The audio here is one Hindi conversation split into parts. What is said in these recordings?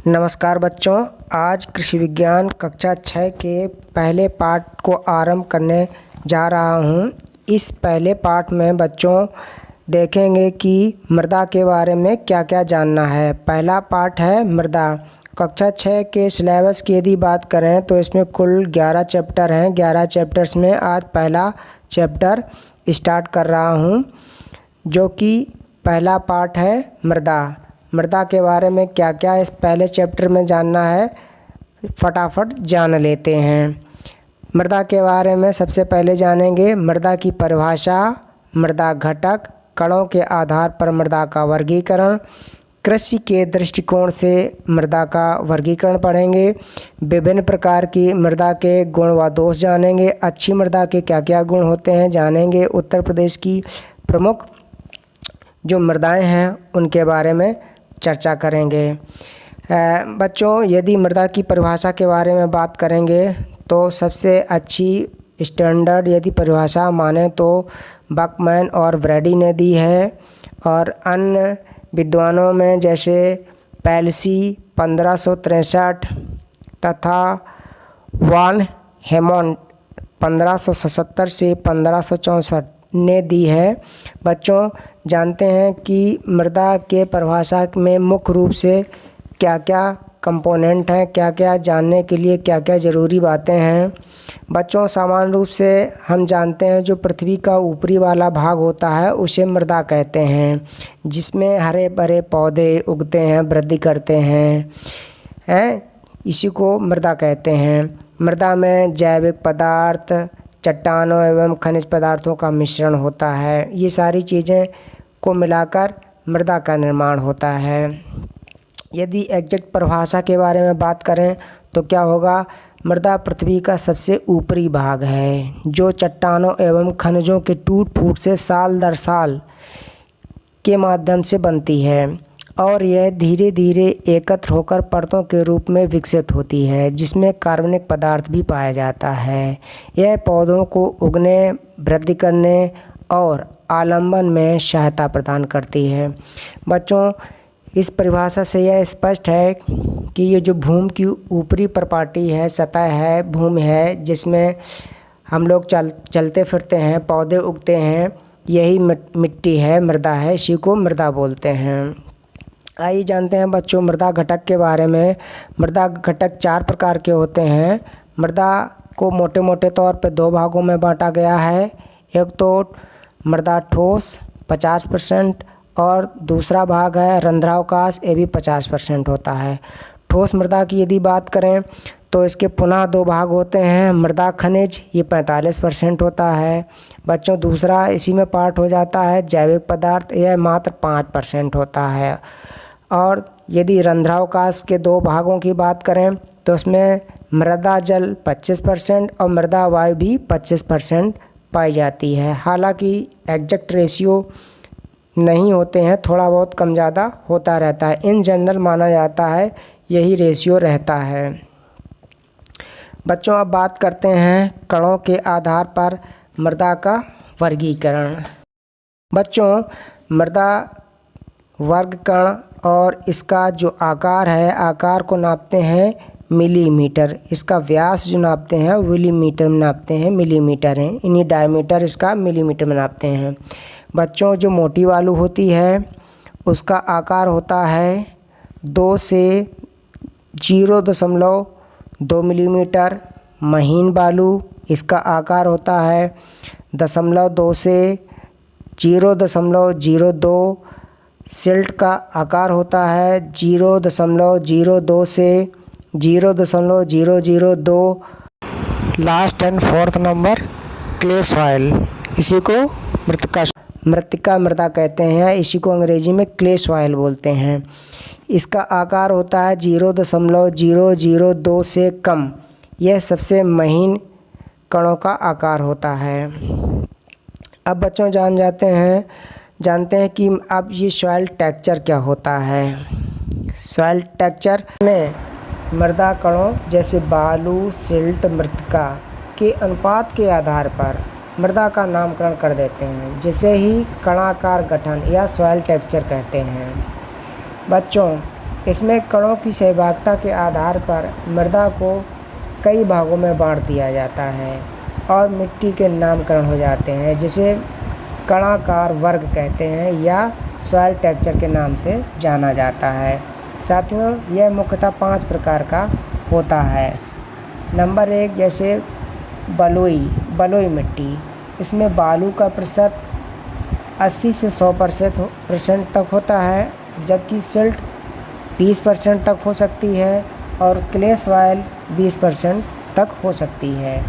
नमस्कार बच्चों, आज कृषि विज्ञान कक्षा 6 के पहले पाठ को आरंभ करने जा रहा हूँ। इस पहले पाठ में बच्चों देखेंगे कि मृदा के बारे में क्या क्या जानना है। पहला पाठ है मृदा। कक्षा 6 के सिलेबस की यदि बात करें तो इसमें कुल 11 चैप्टर हैं। 11 चैप्टर्स में आज पहला चैप्टर स्टार्ट कर रहा हूँ, जो कि पहला पाठ है मृदा। मृदा के बारे में क्या क्या इस पहले चैप्टर में जानना है, फटाफट जान लेते हैं। मृदा के बारे में सबसे पहले जानेंगे मृदा की परिभाषा, मृदा घटक, कणों के आधार पर मृदा का वर्गीकरण, कृषि के दृष्टिकोण से मृदा का वर्गीकरण पढ़ेंगे, विभिन्न प्रकार की मृदा के गुण व दोष जानेंगे, अच्छी मृदा के क्या क्या गुण होते हैं जानेंगे, उत्तर प्रदेश की प्रमुख जो मृदाएं हैं उनके बारे में चर्चा करेंगे। बच्चों, यदि मृदा की परिभाषा के बारे में बात करेंगे तो सबसे अच्छी स्टैंडर्ड यदि परिभाषा माने तो बकमैन और ब्रैडी ने दी है, और अन्य विद्वानों में जैसे पैलसी 1563 तथा वान हेमॉन्ड 1577 से 1564 ने दी है। बच्चों, जानते हैं कि मृदा के परिभाषा में मुख्य रूप से क्या क्या कंपोनेंट हैं, क्या क्या जानने के लिए क्या क्या ज़रूरी बातें हैं। बच्चों, सामान्य रूप से हम जानते हैं जो पृथ्वी का ऊपरी वाला भाग होता है उसे मृदा कहते हैं, जिसमें हरे भरे पौधे उगते हैं, वृद्धि करते हैं, इसी को मृदा कहते हैं। मृदा में जैविक पदार्थ, चट्टानों एवं खनिज पदार्थों का मिश्रण होता है। ये सारी चीज़ें को मिलाकर मृदा का निर्माण होता है। यदि एग्जैक्ट परिभाषा के बारे में बात करें तो क्या होगा, मृदा पृथ्वी का सबसे ऊपरी भाग है जो चट्टानों एवं खनिजों के टूट फूट से साल दर साल के माध्यम से बनती है, और यह धीरे धीरे एकत्र होकर परतों के रूप में विकसित होती है, जिसमें कार्बनिक पदार्थ भी पाया जाता है। यह पौधों को उगने, वृद्धि करने और आलंबन में सहायता प्रदान करती है। बच्चों, इस परिभाषा से यह स्पष्ट है कि ये जो भूमि की ऊपरी प्रपाटी है, सतह है, भूमि है, जिसमें हम लोग चलते फिरते हैं, पौधे उगते हैं, यही मिट्टी है, मृदा है, इसी को मृदा बोलते हैं। आइए जानते हैं बच्चों मृदा घटक के बारे में। मृदा घटक 4 प्रकार के होते हैं। मृदा को मोटे मोटे तौर पे 2 भागों में बांटा गया है। एक तो मृदा ठोस 50% और दूसरा भाग है रंध्रावकाश, ये भी 50% होता है। ठोस मृदा की यदि बात करें तो इसके पुनः 2 भाग होते हैं। मृदा खनिज, ये 45% होता है। बच्चों, दूसरा इसी में पार्ट हो जाता है जैविक पदार्थ, यह मात्र 5% होता है। और यदि रंध्रावकाश के 2 भागों की बात करें तो उसमें मृदा जल 25% और मृदा वायु भी 25% पाई जाती है। हालांकि एग्जैक्ट रेशियो नहीं होते हैं, थोड़ा बहुत कम ज़्यादा होता रहता है। इन जनरल माना जाता है यही रेशियो रहता है। बच्चों, अब बात करते हैं कणों के आधार पर मृदा का वर्गीकरण। बच्चों, मृदा वर्ग कण और इसका जो आकार है, आकार को नापते हैं मिलीमीटर, इसका व्यास जो नापते हैं मिलीमीटर में नापते हैं, मिलीमीटर है, इन्हीं डायमीटर इसका मिलीमीटर में नापते हैं। बच्चों, जो मोटी बालू होती है उसका आकार होता है 2 से 0.2 मिलीमीटर। महीन बालू, इसका आकार होता है 0.2 से 0.02। सिल्ट का आकार होता है 0.02 से 0.002। Last and fourth number clay soil, इसी को मृत्तिका मृदा कहते हैं, इसी को अंग्रेजी में क्ले सॉइल बोलते हैं। इसका आकार होता है 0.002 से कम। यह सबसे महीन कणों का आकार होता है। अब बच्चों जानते हैं कि अब ये सॉइल टेक्सचर क्या होता है। सॉइल टेक्सचर में मृदा कणों जैसे बालू, सिल्ट, मृत्तिका के अनुपात के आधार पर मृदा का नामकरण कर देते हैं, जिसे ही कणाकार गठन या सॉइल टेक्सचर कहते हैं। बच्चों, इसमें कणों की सहभागिता के आधार पर मृदा को कई भागों में बांट दिया जाता है और मिट्टी के नामकरण हो जाते हैं, जिसे कणाकार वर्ग कहते हैं या सॉइल टेक्सचर के नाम से जाना जाता है। साथियों, यह मुख्यतः 5 प्रकार का होता है। नंबर 1, जैसे बलुई मिट्टी। इसमें बालू का प्रतिशत 80 से 100% तक होता है, जबकि सिल्ट 20% तक हो सकती है और क्ले सॉइल 20% तक हो सकती है।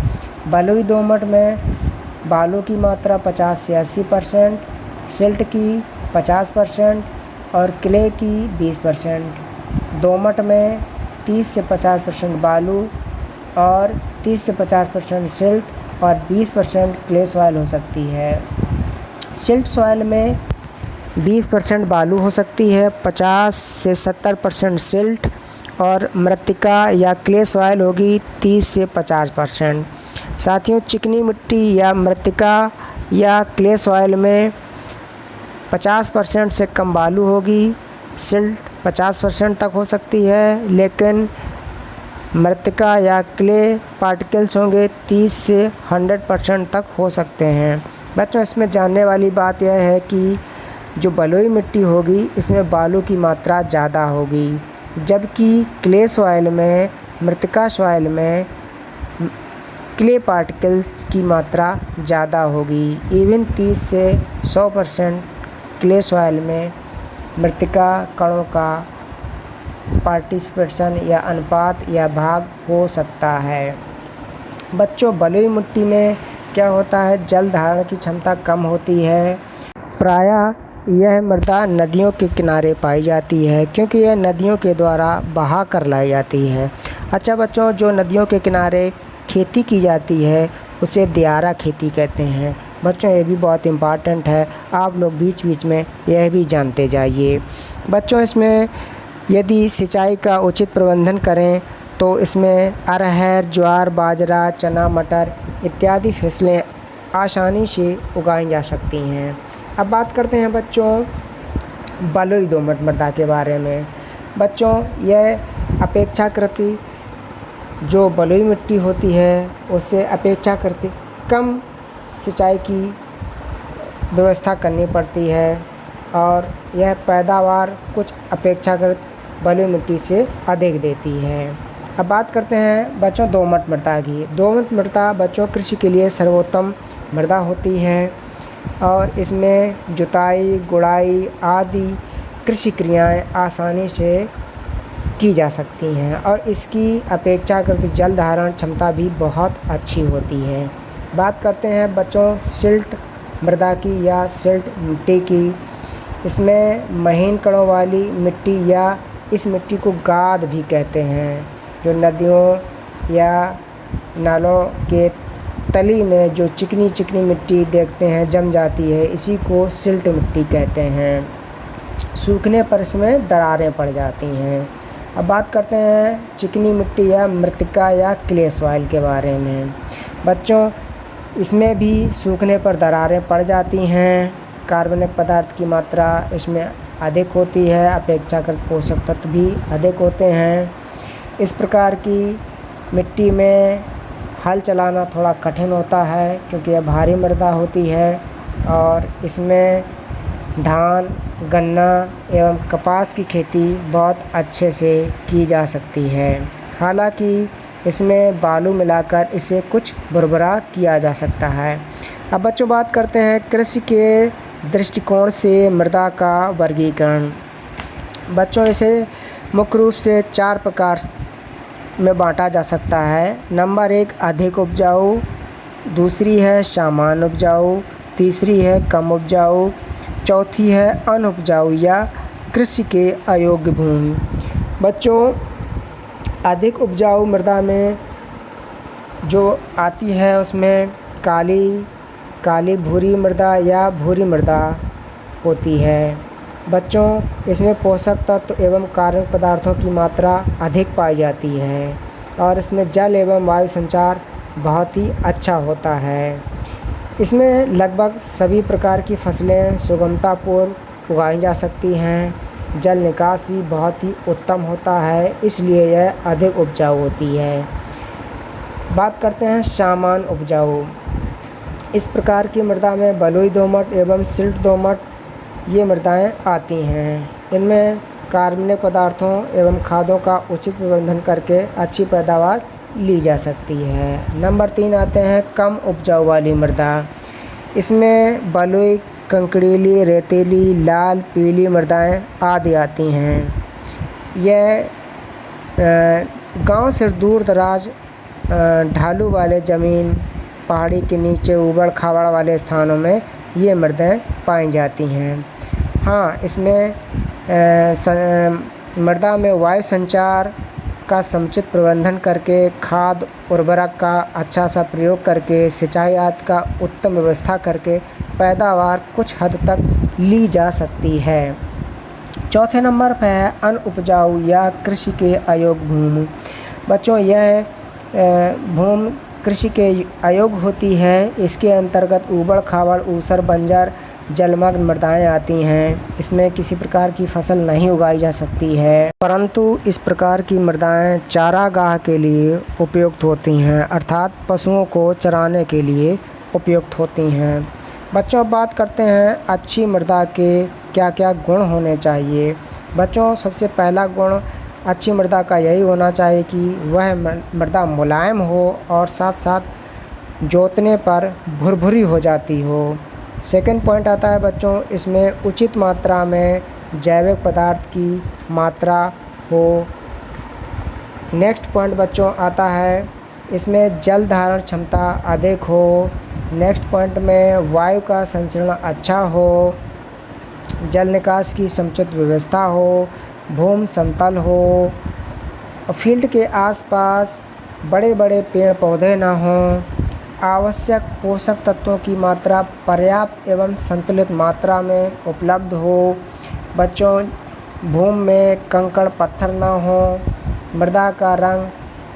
बलुई दोमट में बालू की मात्रा 50 से 80%, सिल्ट की 50% और क्ले की 20%। दोमट में 30 से 50% बालू और 30 से 50% सिल्ट और 20% क्ले सॉइल हो सकती है। सिल्ट सॉइल में 20% बालू हो सकती है, 50 से 70% सिल्ट और मृत्तिका या क्ले सॉइल होगी 30 से 50%। साथियों, चिकनी मिट्टी या मृत्तिका या क्ले सॉइल में 50% से कम बालू होगी, सिल्ट 50% तक हो सकती है, लेकिन मृत्तिका या क्ले पार्टिकल्स होंगे 30 से 100% तक हो सकते हैं। बच्चों, इसमें जानने वाली बात यह है कि जो बलुई मिट्टी होगी इसमें बालू की मात्रा ज़्यादा होगी, जबकि क्ले सॉइल में, मृत्तिका सॉइल में क्ले पार्टिकल्स की मात्रा ज़्यादा होगी। इवन 30 से 100% क्ले सॉइल में मृत्तिका कणों का पार्टिसिपेशन या अनुपात या भाग हो सकता है। बच्चों, बलुई मिट्टी में क्या होता है, जल धारण की क्षमता कम होती है। प्रायः यह मृदा नदियों के किनारे पाई जाती है, क्योंकि यह नदियों के द्वारा बहा कर लाई जाती है। अच्छा बच्चों, जो नदियों के किनारे खेती की जाती है उसे दियारा खेती कहते हैं। बच्चों, ये भी बहुत इम्पॉर्टेंट है, आप लोग बीच बीच में यह भी जानते जाइए। बच्चों, इसमें यदि सिंचाई का उचित प्रबंधन करें तो इसमें अरहर, ज्वार, बाजरा, चना, मटर इत्यादि फसलें आसानी से उगाई जा सकती हैं। अब बात करते हैं बच्चों बलुई दोमट मृदा के बारे में। बच्चों, यह अपेक्षाकृत जो बलुई मिट्टी होती है उससे अपेक्षाकृत कम सिंचाई की व्यवस्था करनी पड़ती है और यह पैदावार कुछ अपेक्षाकृत बलुई मिट्टी से अधिक देती है। अब बात करते हैं बच्चों दोमट मृदा की। दोमट मृदा बच्चों कृषि के लिए सर्वोत्तम मृदा होती है और इसमें जुताई, गुड़ाई आदि कृषि क्रियाएं आसानी से की जा सकती हैं और इसकी अपेक्षाकृत जल धारण क्षमता भी बहुत अच्छी होती है। बात करते हैं बच्चों सिल्ट मृदा की या सिल्ट मिट्टी की। इसमें महीन कणों वाली मिट्टी या इस मिट्टी को गाद भी कहते हैं, जो नदियों या नालों के तली में जो चिकनी चिकनी मिट्टी देखते हैं जम जाती है, इसी को सिल्ट मिट्टी कहते हैं। सूखने पर इसमें दरारें पड़ जाती हैं। अब बात करते हैं चिकनी मिट्टी या मृत्तिका या क्ले सॉइल के बारे में। बच्चों, इसमें भी सूखने पर दरारें पड़ जाती हैं। कार्बनिक पदार्थ की मात्रा इसमें अधिक होती है, अपेक्षाकृत पोषक तत्व भी अधिक होते हैं। इस प्रकार की मिट्टी में हल चलाना थोड़ा कठिन होता है, क्योंकि यह भारी मृदा होती है और इसमें धान, गन्ना एवं कपास की खेती बहुत अच्छे से की जा सकती है। हालांकि इसमें बालू मिलाकर इसे कुछ भुरभुरा किया जा सकता है। अब बच्चों बात करते हैं कृषि के दृष्टिकोण से मृदा का वर्गीकरण। बच्चों, इसे मुख्य रूप से 4 प्रकार में बांटा जा सकता है। नंबर 1 अधिक उपजाऊ, दूसरी है सामान्य उपजाऊ, तीसरी है कम उपजाऊ, चौथी है अनुपजाऊ या कृषि के अयोग्य भूमि। बच्चों, अधिक उपजाऊ मृदा में जो आती है उसमें काली भूरी मृदा या भूरी मृदा होती है। बच्चों, इसमें पोषक तत्व एवं कार्बनिक पदार्थों की मात्रा अधिक पाई जाती है और इसमें जल एवं वायु संचार बहुत ही अच्छा होता है। इसमें लगभग सभी प्रकार की फसलें सुगमतापूर्व उगाई जा सकती हैं। जल निकास भी बहुत ही उत्तम होता है, इसलिए यह अधिक उपजाऊ होती है। बात करते हैं सामान्य उपजाऊ। इस प्रकार की मृदा में बलुई दोमट एवं सिल्ट दोमट ये मृदाएं आती हैं। इनमें कार्बनिक पदार्थों एवं खादों का उचित प्रबंधन करके अच्छी पैदावार ली जा सकती है। नंबर 3 आते हैं कम उपजाऊ वाली मृदा। इसमें बलुई, कंकड़ीली, रेतीली, लाल, पीली मृदाएं आदि आती हैं। यह गांव से दूर दराज ढालू वाले ज़मीन, पहाड़ी के नीचे ऊबड़ खाबड़ वाले स्थानों में ये मृदाएं पाई जाती हैं। हाँ, इसमें मृदा में वायु संचार का समुचित प्रबंधन करके, खाद उर्वरक का अच्छा सा प्रयोग करके, सिंचाई आदि का उत्तम व्यवस्था करके पैदावार कुछ हद तक ली जा सकती है। चौथे नंबर पर है अनउपजाऊ या कृषि के अयोग्य भूमि। बच्चों, यह भूमि कृषि के अयोग्य होती है। इसके अंतर्गत ऊबड़ खाबड़, ऊसर, बंजर, जलमग्न मृदाएं आती हैं। इसमें किसी प्रकार की फसल नहीं उगाई जा सकती है, परंतु इस प्रकार की मृदाएं चारागाह के लिए उपयुक्त होती हैं, अर्थात पशुओं को चराने के लिए उपयुक्त होती हैं। बच्चों, बात करते हैं अच्छी मृदा के क्या क्या गुण होने चाहिए। बच्चों, सबसे पहला गुण अच्छी मृदा का यही होना चाहिए कि वह मृदा मुलायम हो और साथ साथ जोतने पर भुरभुरी हो जाती हो। सेकंड पॉइंट आता है बच्चों, इसमें उचित मात्रा में जैविक पदार्थ की मात्रा हो। नेक्स्ट पॉइंट बच्चों आता है, इसमें जल धारण क्षमता अधिक हो। नेक्स्ट पॉइंट में वायु का संचरण अच्छा हो, जल निकास की समुचित व्यवस्था हो, भूमि समतल हो, फील्ड के आसपास बड़े बड़े पेड़ पौधे ना हों, आवश्यक पोषक तत्वों की मात्रा पर्याप्त एवं संतुलित मात्रा में उपलब्ध हो। बच्चों, भूमि में कंकड़ पत्थर ना हो, मृदा का रंग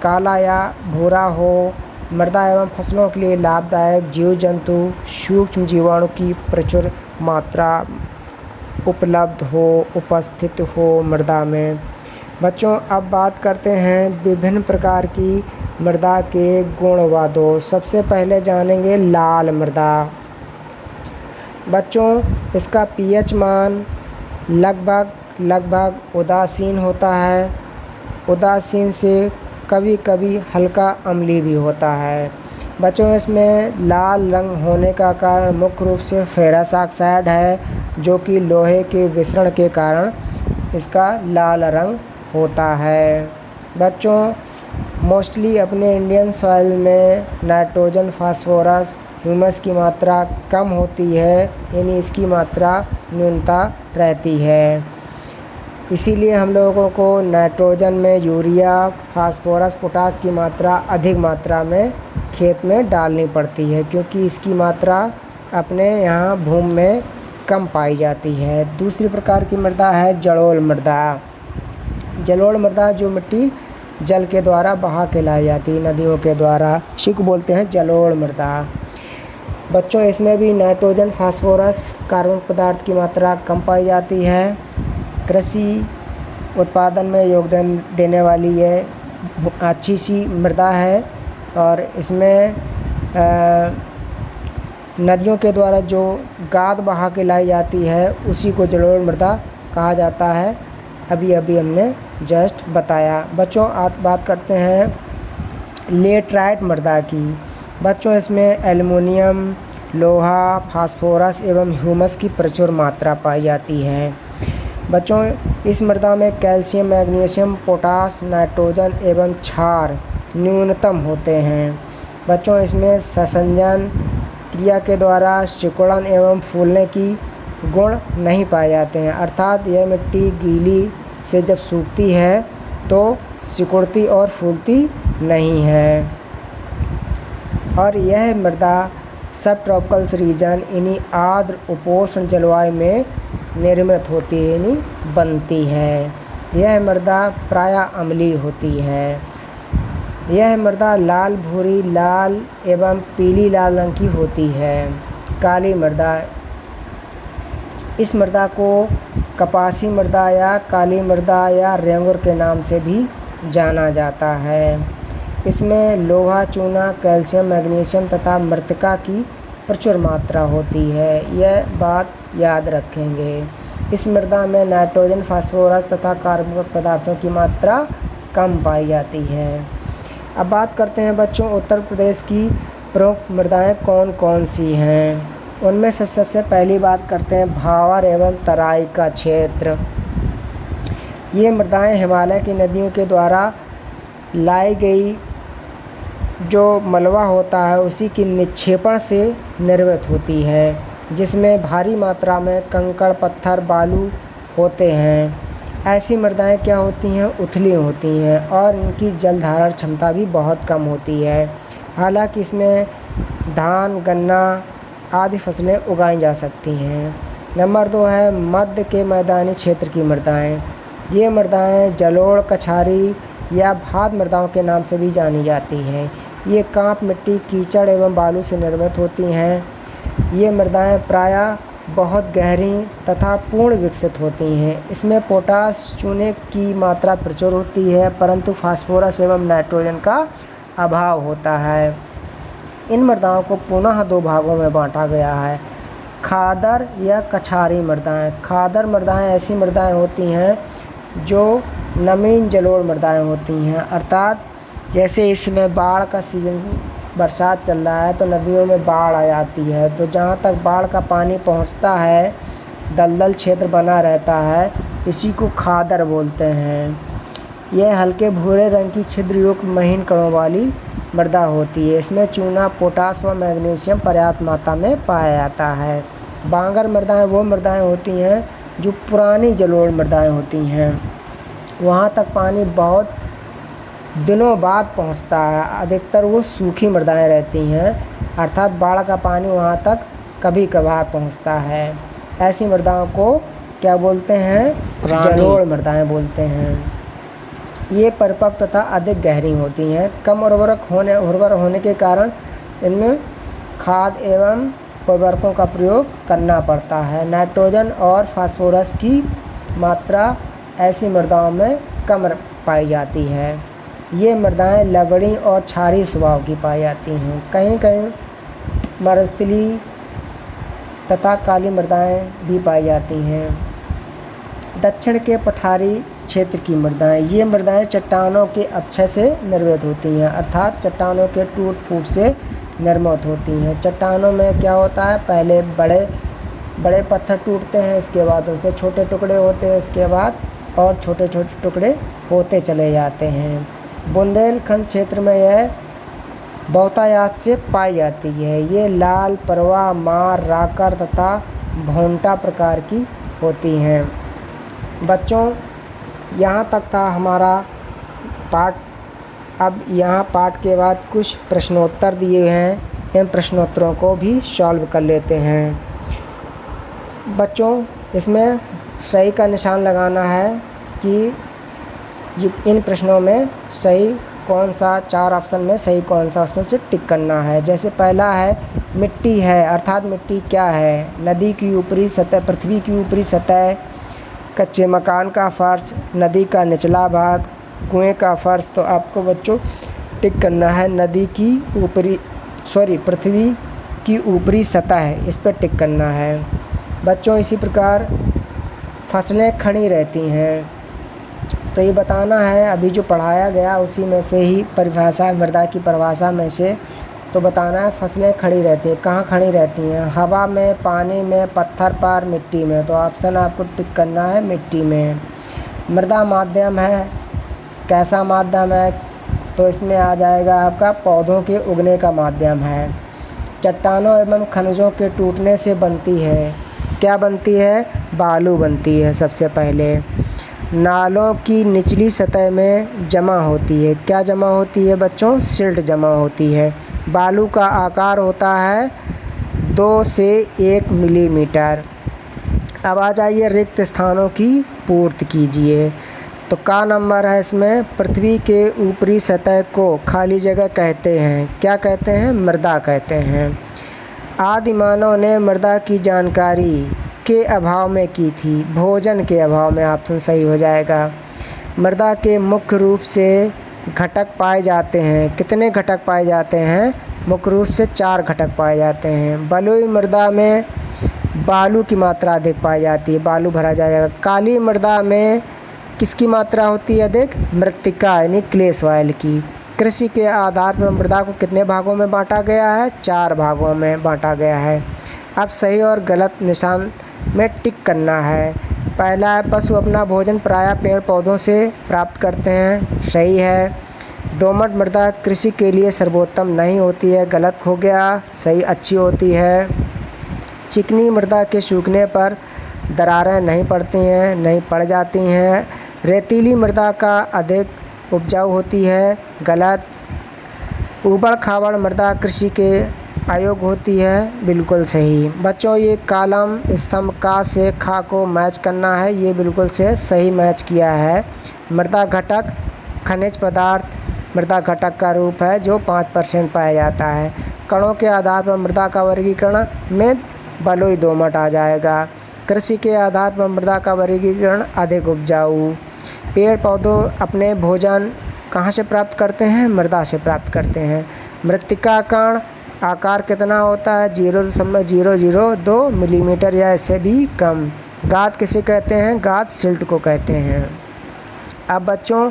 काला या भूरा हो, मृदा एवं फसलों के लिए लाभदायक जीव जंतु, सूक्ष्म जीवाणु की प्रचुर मात्रा उपलब्ध हो, उपस्थित हो मृदा में। बच्चों, अब बात करते हैं विभिन्न प्रकार की मृदा के गुणवादों। सबसे पहले जानेंगे लाल मृदा। बच्चों, इसका पीएच मान लगभग उदासीन होता है। उदासीन से कभी कभी हल्का अम्लीय भी होता है। बच्चों, इसमें लाल रंग होने का कारण मुख्य रूप से फेरस ऑक्साइड है, जो कि लोहे के विसरण के कारण इसका लाल रंग होता है। बच्चों, मोस्टली अपने इंडियन सॉइल में नाइट्रोजन, फास्फोरस, ह्यूमस की मात्रा कम होती है, यानी इसकी मात्रा न्यूनता रहती है। इसीलिए हम लोगों को नाइट्रोजन में यूरिया, फास्फोरस, पोटास की मात्रा अधिक मात्रा में खेत में डालनी पड़ती है, क्योंकि इसकी मात्रा अपने यहाँ भूमि में कम पाई जाती है। दूसरी प्रकार की मृदा है जलोढ़ मृदा। जलोढ़ मृदा जो मिट्टी जल के द्वारा बहा के लाई जाती है, नदियों के द्वारा, इसी को बोलते हैं जलोढ़ मृदा। बच्चों, इसमें भी नाइट्रोजन, फास्फोरस, कार्बन पदार्थ की मात्रा कम पाई जाती है। कृषि उत्पादन में योगदान देने वाली ये अच्छी सी मृदा है, और इसमें नदियों के द्वारा जो गाद बहा के लाई जाती है उसी को जलोढ़ मृदा कहा जाता है। अभी हमने जस्ट बताया। बच्चों, आप बात करते हैं लेटराइट मृदा की। बच्चों, इसमें एल्युमिनियम, लोहा, फास्फोरस एवं ह्यूमस की प्रचुर मात्रा पाई जाती है। बच्चों, इस मृदा में कैल्शियम, मैग्नीशियम, पोटास, नाइट्रोजन एवं क्षार न्यूनतम होते हैं। बच्चों, इसमें संसंजन क्रिया के द्वारा सिकुड़न एवं फूलने की गुण नहीं पाए जाते हैं, अर्थात यह मिट्टी गीली से जब सूखती है तो सिकुड़ती और फूलती नहीं है। और यह मृदा सब ट्रॉपिकल रीजन यानी आर्द्र उपोष्ण जलवायु में निर्मित होती है, यानी बनती है। यह मृदा प्रायः अम्लीय होती है। यह मृदा लाल, भूरी, लाल एवं पीली लाल रंग की होती है। काली मृदा, इस मृदा को कपासी मृदा या काली मृदा या रेंगुर के नाम से भी जाना जाता है। इसमें लोहा, चूना, कैल्शियम, मैग्नीशियम तथा मृतिका की प्रचुर मात्रा होती है। यह बात याद रखेंगे। इस मृदा में नाइट्रोजन, फास्फोरस तथा कार्बनिक पदार्थों की मात्रा कम पाई जाती है। अब बात करते हैं बच्चों, उत्तर प्रदेश की प्रमुख मृदाएं कौन कौन सी हैं। उनमें सबसे पहली बात करते हैं भावर एवं तराई का क्षेत्र। ये मृदाएं हिमालय की नदियों के द्वारा लाई गई जो मलबा होता है उसी की निक्षेपण से निर्मित होती है, जिसमें भारी मात्रा में कंकड़, पत्थर, बालू होते हैं। ऐसी मृदाएं क्या होती हैं? उथली होती हैं और इनकी जल धारण क्षमता भी बहुत कम होती है। हालांकि इसमें धान, गन्ना आदि फसलें उगाई जा सकती हैं। नंबर 2 है मध्य के मैदानी क्षेत्र की मृदाएं। ये मृदाएं जलोढ़, कछारी या भाद मृदाओं के नाम से भी जानी जाती हैं। ये कांप मिट्टी, कीचड़ एवं बालू से निर्मित होती हैं। ये मृदाएं प्रायः बहुत गहरी तथा पूर्ण विकसित होती हैं। इसमें पोटास, चूने की मात्रा प्रचुर होती है, परंतु फास्फोरस एवं नाइट्रोजन का अभाव होता है। इन मृदाओं को पुनः 2 भागों में बांटा गया है, खादर या कछारी मृदाएं। खादर मृदाएं ऐसी मृदाएं होती हैं जो नमीन जलोढ़ मृदाएं होती हैं, अर्थात जैसे इसमें बाढ़ का सीजन, बरसात चल रहा है तो नदियों में बाढ़ आ जाती है, तो जहाँ तक बाढ़ का पानी पहुँचता है दलदल क्षेत्र बना रहता है, इसी को खादर बोलते हैं। यह हल्के भूरे रंग की छिद्रयुक्त महीन कणों वाली मृदा होती है। इसमें चूना, पोटास व मैग्नीशियम पर्याप्त मात्रा में पाया जाता है। बांगर मृदाएं वो मृदाएं होती हैं जो पुरानी जलोढ़ मृदाएं होती हैं, वहाँ तक पानी बहुत दिनों बाद पहुँचता है। अधिकतर वो सूखी मृदाएं रहती हैं, अर्थात बाढ़ का पानी वहाँ तक कभी कभार पहुँचता है। ऐसी मृदाओं को क्या बोलते हैं? जलोढ़ मृदाएं बोलते हैं। ये परिपक्व तथा अधिक गहरी होती हैं। कम उर्वर होने के कारण इनमें खाद एवं उर्वरकों का प्रयोग करना पड़ता है। नाइट्रोजन और फास्फोरस की मात्रा ऐसी मृदाओं में कम पाई जाती है। ये मृदाएं लवणी और क्षारीय स्वभाव की पाई जाती हैं। कहीं कहीं मरुस्थलीय तथा काली मृदाएं भी पाई जाती हैं। दक्षिण के पठारी क्षेत्र की मृदाएं, ये मृदाएं चट्टानों के अपक्षय से निर्मित होती हैं, अर्थात चट्टानों के टूट फूट से निर्मित होती हैं। चट्टानों में क्या होता है? पहले बड़े पत्थर टूटते हैं, इसके बाद उनसे छोटे टुकड़े होते हैं, इसके बाद और छोटे छोटे टुकड़े होते चले जाते हैं। बुंदेलखंड क्षेत्र में यह बहुतायत से पाई जाती है। ये लाल, परवा, मार, राकर तथा भोंटा प्रकार की होती हैं। बच्चों, यहाँ तक था हमारा पाठ। अब यहाँ पाठ के बाद कुछ प्रश्नोत्तर दिए हैं, इन प्रश्नोत्तरों को भी सॉल्व कर लेते हैं। बच्चों, इसमें सही का निशान लगाना है कि इन प्रश्नों में सही कौन सा, 4 ऑप्शन में सही कौन सा, उसमें से टिक करना है। जैसे पहला है मिट्टी है, अर्थात मिट्टी क्या है? नदी की ऊपरी सतह, पृथ्वी की ऊपरी सतह, कच्चे मकान का फर्श, नदी का निचला भाग, कुएं का फर्श। तो आपको बच्चों टिक करना है पृथ्वी की ऊपरी सतह है, इस पर टिक करना है। बच्चों, इसी प्रकार फसलें खड़ी रहती हैं, तो ये बताना है अभी जो पढ़ाया गया उसी में से ही परिभाषा, मृदा की परिभाषा में से तो बताना है फसलें खड़ी रहती हैं। कहाँ खड़ी रहती हैं? हवा में, पानी में, पत्थर पर, मिट्टी में। तो ऑप्शन आपको टिक करना है मिट्टी में। मृदा माध्यम है, कैसा माध्यम है? तो इसमें आ जाएगा आपका पौधों के उगने का माध्यम है। चट्टानों एवं खनिजों के टूटने से बनती है, क्या बनती है? बालू बनती है सबसे पहले। नालों की निचली सतह में जमा होती है, क्या जमा होती है बच्चों? सिल्ट जमा होती है। बालू का आकार होता है 2 से 1 मिलीमीटर। अब आ जाइए रिक्त स्थानों की पूर्ति कीजिए। तो का नंबर है इसमें? पृथ्वी के ऊपरी सतह को खाली जगह कहते हैं, क्या कहते हैं? मृदा कहते हैं। आदि मानव ने मृदा की जानकारी के अभाव में की थी, भोजन के अभाव में ऑप्शन सही हो जाएगा। मृदा के मुख्य रूप से घटक पाए जाते हैं, कितने घटक पाए जाते हैं? मुख्य रूप से 4 घटक पाए जाते हैं। बलुई मृदा में बालू की मात्रा अधिक पाई जाती है, बालू भरा जाएगा। काली मृदा में किसकी मात्रा होती है अधिक? मृत्तिका यानी क्ले सॉइल की। कृषि के आधार पर मृदा को कितने भागों में बांटा गया है? 4 भागों में बांटा गया है। अब सही और गलत निशान में टिक करना है। पहला है पशु अपना भोजन प्रायः पेड़ पौधों से प्राप्त करते हैं, सही है। दोमट मृदा कृषि के लिए सर्वोत्तम नहीं होती है, गलत हो गया, सही अच्छी होती है। चिकनी मृदा के सूखने पर दरारें नहीं पड़ती हैं, नहीं पड़ जाती हैं। रेतीली मृदा का अधिक उपजाऊ होती है, गलत। ऊबड़ खाबड़ मृदा कृषि के अयोग्य होती है, बिल्कुल सही। बच्चों ये कॉलम स्तंभ का से खा को मैच करना है, ये बिल्कुल से सही मैच किया है। मृदा घटक खनिज पदार्थ मृदा घटक का रूप है जो 5% पाया जाता है। कणों के आधार पर मृदा का वर्गीकरण में बलुई दोमट आ जाएगा। कृषि के आधार पर मृदा का वर्गीकरण अधिक उपजाऊ। पेड़ पौधों अपने भोजन कहाँ से प्राप्त करते हैं? मृदा से प्राप्त करते हैं। मृत्तिका कण आकार कितना होता है? 0.002 मिलीमीटर या इससे भी कम। गाद किसे कहते हैं? गाद सिल्ट को कहते हैं। अब बच्चों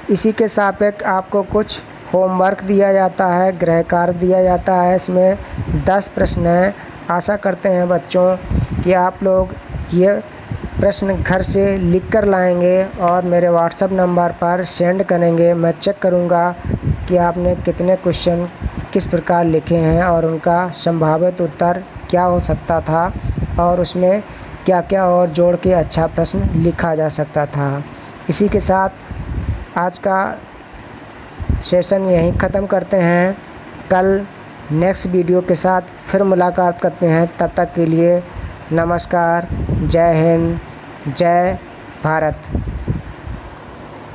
इसी के सापेक्ष आपको कुछ होमवर्क दिया जाता है, गृह कार्य दिया जाता है। इसमें 10 प्रश्न हैं। आशा करते हैं बच्चों कि आप लोग ये प्रश्न घर से लिख कर लाएंगे और मेरे व्हाट्सएप नंबर पर सेंड करेंगे। मैं चेक करूँगा कि आपने कितने क्वेश्चन किस प्रकार लिखे हैं और उनका संभावित उत्तर क्या हो सकता था और उसमें क्या क्या और जोड़ के अच्छा प्रश्न लिखा जा सकता था। इसी के साथ आज का सेशन यहीं ख़त्म करते हैं। कल नेक्स्ट वीडियो के साथ फिर मुलाकात करते हैं। तब तक के लिए नमस्कार, जय हिंद, जय भारत।